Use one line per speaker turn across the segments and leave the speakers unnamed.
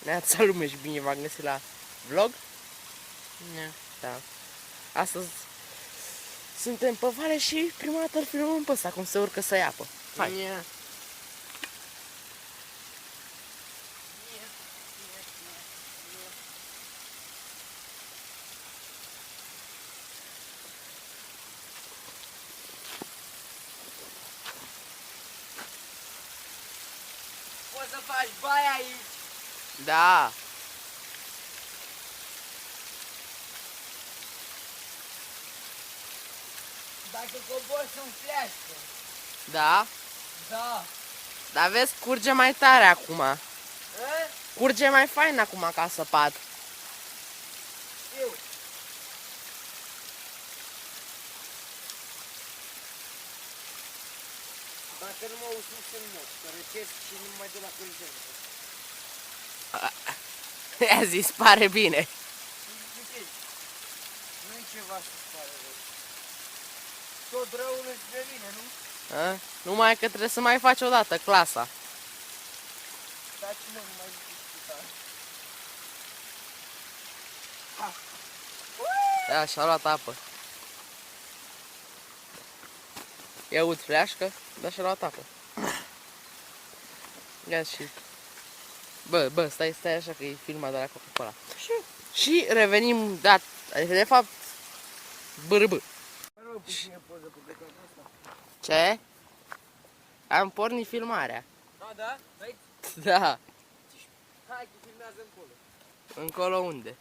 Neața lume și bine v-am găsit la vlog. Da. Astăzi suntem pe vale și prima dată îl filmăm pe ăsta, cum se urcă să ia apă. Hai.
Poți să faci baia aici.
Da.
Dacă cobori sunt fleașcă.
Da.
Da.
Dar vezi, curge mai tare acum.
A?
Curge mai fain acum ca săpat.
Eu. Dacă nu mă usuc să nu mă, că răcesc și nu mai duc la curățenie.
I-a zis, pare bine.
Nu-i ceva să-ți pare rău. Tot răul îți de mine, nu?
A? Numai că trebuie să mai faci o dată clasa.
Dați-mă, nu mai discuta.
Da, și-a luat apă. Ia aud fleașcă, dar și-a luat apă. Ia și... Bă, stai așa că e filmat de la Coca-Cola. Și revenim, de fapt, bârbă.
Mă rog, puține poză pe căcatul ăsta.
Ce? Am pornit filmarea.
A, da? Hai,
Da.
hai că filmează încolo.
Încolo unde?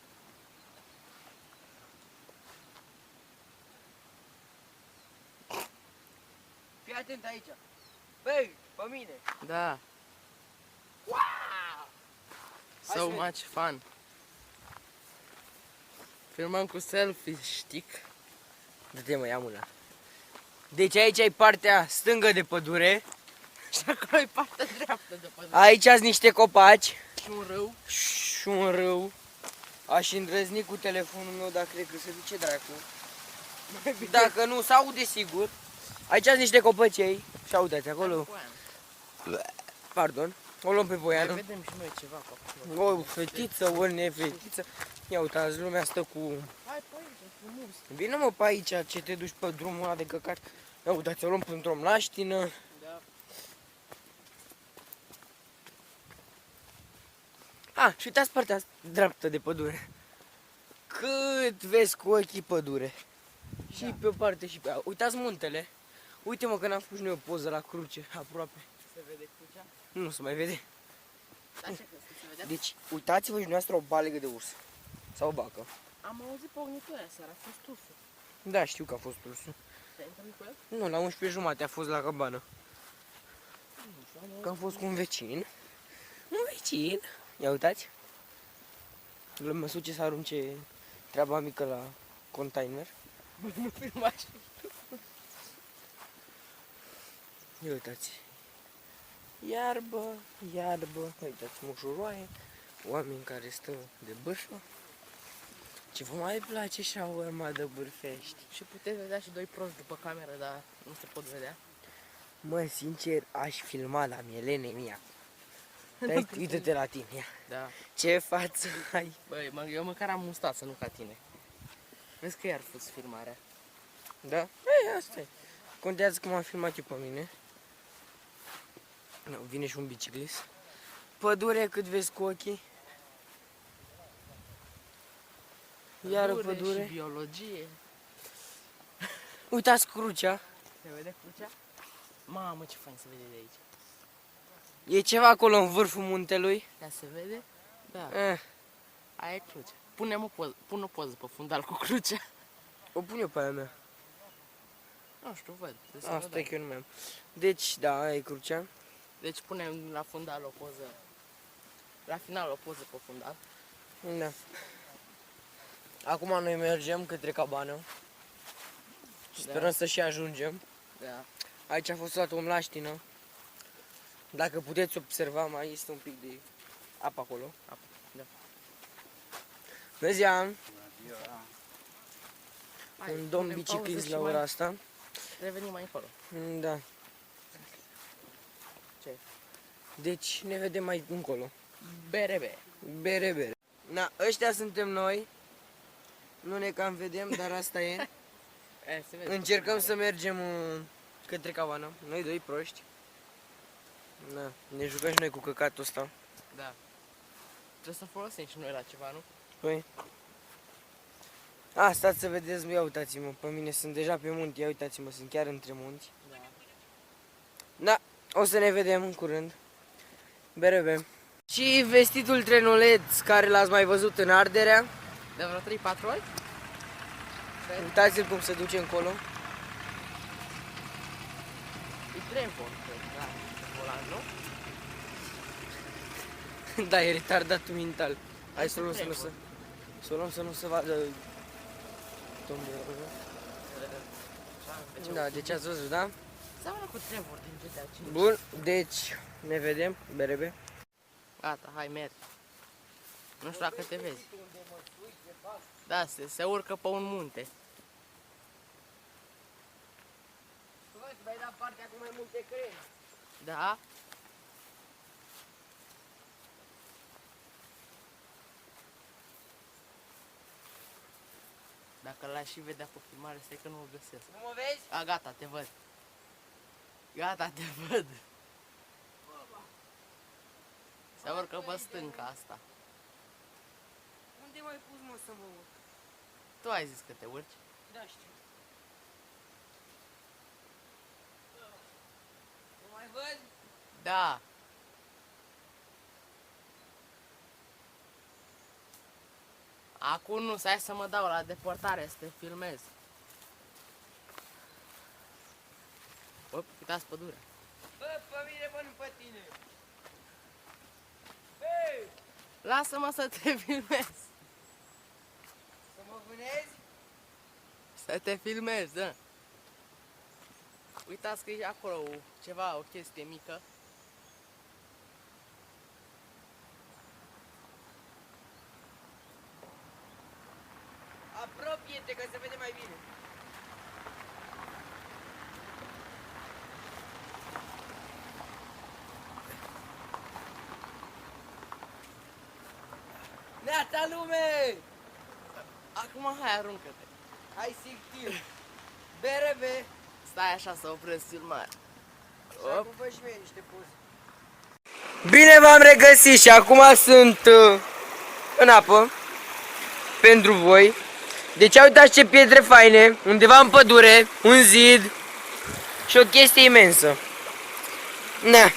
Fii atent aici. Băi, pe mine.
Da.
Wow! Hai
So
să
much fun. Filmăm cu selfie stick.
Dă-te mă, ia mâna. Deci aici e partea stângă de pădure.
Și acolo e partea dreaptă de pădure.
Aici sunt niște copaci.
Și un râu.
Și un râu. Aș îndrăzni cu telefonul meu, dar cred că se duce dracu. Dacă nu, s-aude sigur. Aici sunt niște copăcei. Și uitați acolo. Pardon. O luăm pe
Mai
Voiană.
vedem și noi ceva pe acolo.
O fetiță, o nefetiță. Ia uitați, lumea stă cu...
Hai pe aici, frumos.
Vine mă pe aici, ce te duci pe drumul ăla de căcat. Ia uitați, o luăm într-o mlaștină.
Da.
Și uitați partea dreaptă de pădure. Cât vezi cu ochii pădure. Și pe o parte și pe alta. Uitați muntele. Uite mă că n-am făcut și noi o poză la cruce, aproape.
Se vede crucea?
Nu se mai vede.
Da, ce crezi că se vedea?
Deci, uitați-vă și dumneavoastră o balegă de urs. Sau o vacă.
Am auzit pe ognitura seara, a fost ursul.
Da, știu că a fost ursul.
Te-ai întâlnit cu el?
Nu, la 11:30 a fost la cabană.
Nu știu, am
Că am fost cu un vecin. Un vecin. Ia uitați. Mă suce să arunce treaba mică la container.
Nu filmași.
Ia uitați. Iarbă, iarbă. Uitați, mușuroaie. Oameni care stau de bârfă. Ce vă mai place șaurma de bârfești?
Și puteți vedea și doi proști după cameră, dar nu se pot vedea.
Mă, sincer, aș filma la mielene mia. Dai, uită-te la tine, ia.
Da.
Ce față ai?
Băi, eu măcar am mustață, nu ca tine. Vezi că iar fus filmarea.
Da? Ei, asta e. Contează că m-am filmat eu pe mine. Nu, vine și un biciclist. Pădure cât vezi cu ochii. Iară pădure.
Și biologie.
Uitați crucea.
Se vede crucea? Mamă, ce fain se vede de aici.
E ceva acolo în vârful muntelui.
Ia se vede? Da. Aia e crucea. Pun o poză pe fundal cu crucea.
O pun eu pe aia mea.
Nu știu, văd.
Asta e că eu nu mi-am. Deci, da, aia e crucea.
Deci punem la fundal o poză. La final o poză pe fundal.
Da. Acum noi mergem către cabană. Sperăm să și ajungem.
Da.
Aici a fost luată o mlaștină. Dacă puteți observa, mai este un pic de apă acolo.
Apă, da.
Bună ziua!
Hai,
Un domn
punem
biciclist
pauză
la
și
ora asta.
revenim mai încolo.
Da.
Ce?
Deci ne vedem mai încolo.
BRB.
Bere, bere. Na, ăștia suntem noi. Nu ne cam vedem, dar asta e.
Se vede.
Încercăm să mergem către Cavană. Noi doi proști. Na, ne jucăm și noi cu căcatul ăsta.
Da. Trebuie să folosim și noi la ceva, nu?
Păi. A, stați să vedeți, ia uitați-mă, pe mine sunt deja pe munte, ia uitați-mă, sunt chiar între munți.
Da.
Da, o să ne vedem în curând. BRB. Și vestitul trenuleț care l-ați mai văzut în Arderea.
De vreo 3-4 ori?
Uitați-l cum se duce încolo.
E Tremfon, da, volan, nu?
Da, e retardat mental. Hai să o luăm să nu se... Să o luăm să nu se vadă... Da, deci ați văzut, da?
Seamănă cu Tremfon din GTA 5.
Bun, deci ne vedem, BRB.
Gata, hai, mergi. Nu știu dacă te vezi. Da, se urcă pe un munte.
Tu vei da partea cu mai multe creni.
Da? Dacă l-aș și vedea pe filmare, stai că nu o găsesc.
Nu mă vezi?
A, gata, te văd. Gata, te văd. Se urcă pe stânca asta.
Unde m-ai pus, mă, să mă urc?
Tu ai zis că te urci?
Da, știu. Nu mai văd?
Da. Acum nu, stai să mă dau la deportare să te filmez. Bă, uitați pădurea.
Bă, pe mine, bă, nu pe tine. Hei!
Lasă-mă să te filmez.
Să mă vânezi?
Să te filmez, da. Uitați că e acolo ceva, o chestie mică.
Apropie-te, că se vede mai bine. Neața lume!
Acum hai, aruncă-te.
Hai, sictiu. BRB.
Stai așa să opresc filmarea.
Și
Op.
acum fă și mie niște poze. Bine v-am regăsit și acum sunt în apă pentru voi. Deci uitați ce pietre faine, undeva în pădure, un zid și o chestie imensă. Na.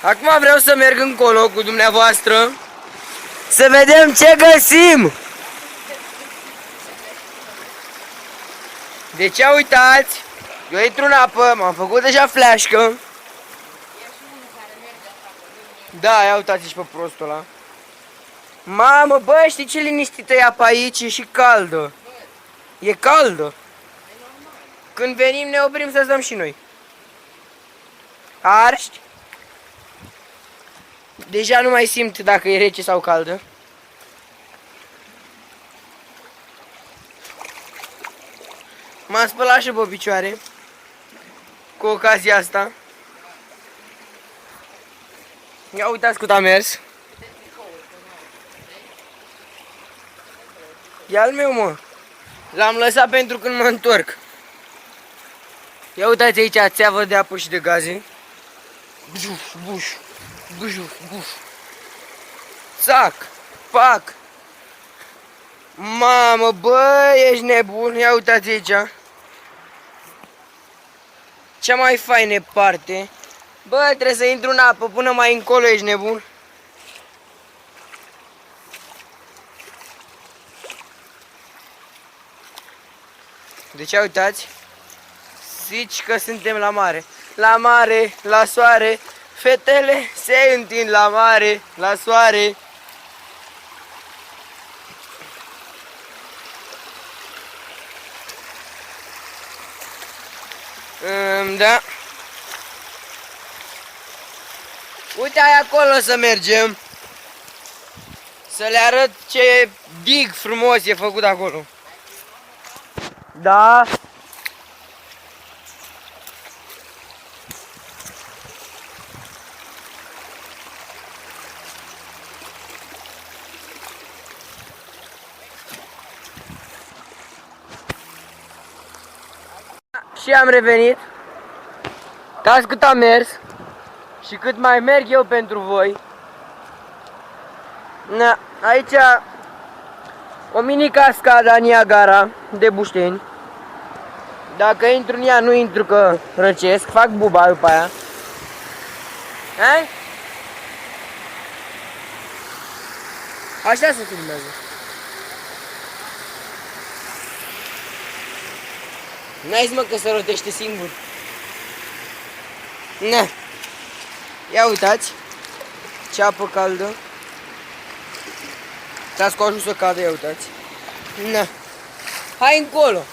Acum vreau să merg încolo cu dumneavoastră să vedem ce găsim. Deci uitați, eu intru în apă, m-am făcut deja flașcă. Da, ia uitați și pe prostul ăla. Mamă, bă, știi ce liniștită e apa aici? E și caldă. E caldă. Când venim ne oprim să stăm și noi. Arști? Deja nu mai simt dacă e rece sau caldă. M-am spălat și pe picioare cu ocazia asta. Ia uitați cât a mers. E al meu, mă. L-am lăsat pentru când mă întorc. Ia uitați aici țeavă de apă și de gaze. Bujuf, buș, bujuf, buș. Țac, pac. Mamă, bă, ești nebun. Ia uitați aici. Cea mai faină parte. Bă, trebuie să intru în apă până mai încolo, ești nebun. Deci, uitați, zici că suntem la mare. La mare, la soare, fetele se întind la mare, la soare. Da. Uite, hai acolo să mergem. Să le arăt ce dig frumos e făcut acolo. Da. Și am revenit. Uitați cât am mers. Și cât mai merg eu pentru voi. Na, aici o mini cascada Niagara de Bușteni. Dacă intru în ea, nu intru că răcesc, fac buba după aia. Hai? Așa se filmează. N-ai zis, mă, că se rotește singur. Na. Ia uitați. Ce apă caldă. Stați cu ajuns să cadă, ia uitați. Na. Hai încolo.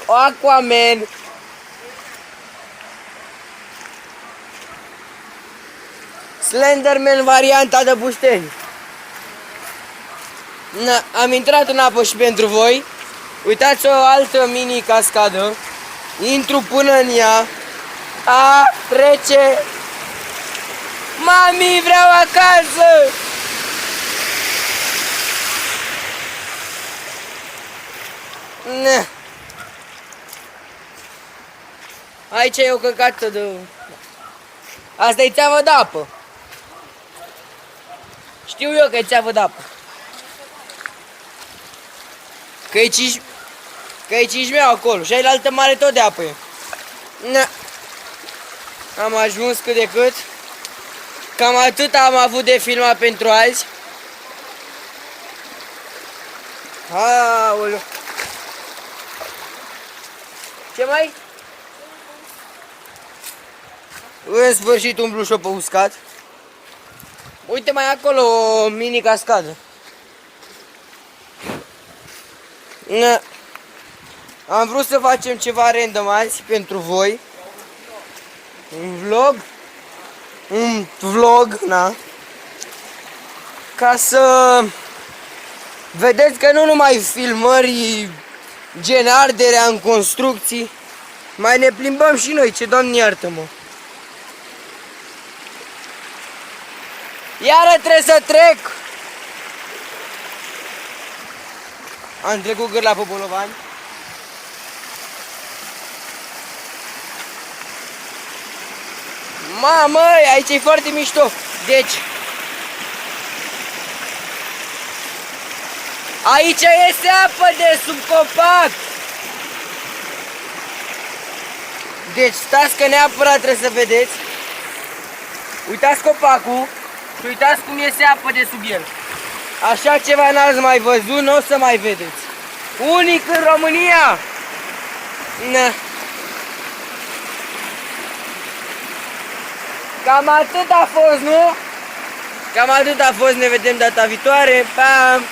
Aquaman. Slenderman varianta de Bușteni. Na, am intrat în apă și pentru voi. Uitați o altă mini cascadă. Intru până în ea. Trece. Mami, vreau acasă! Na. Aici e o căcată de... Asta e țeavă de apă. Știu eu că e țeavă de apă. Că e cișmeu acolo și ailaltă mare tot de apă e. Na. Am ajuns cât de cât. Cam atât am avut de filmat pentru azi. Aoleu. Ce mai? În sfârșit umblu și-o pe uscat. Uite mai acolo o mini cascadă. Na. Am vrut să facem ceva random azi pentru voi. Un vlog, na. Ca să vedeți că nu numai filmări gen arderea în construcții, mai ne plimbăm și noi, ce Doamne iartă-mă. Iară trebuie să trec. Am trecut gârla pe bolovani. Mamă, aici e foarte mișto. Deci aici este apă de sub copac. Deci stați că neapărat trebuie să vedeți. Uitați copacul și uitați cum iese apă de sub el. Așa ceva n-ați mai văzut, nu o să mai vedeți. Unic în România. Na. Cam atât a fost, nu? Cam atât a fost, ne vedem data viitoare. Pam!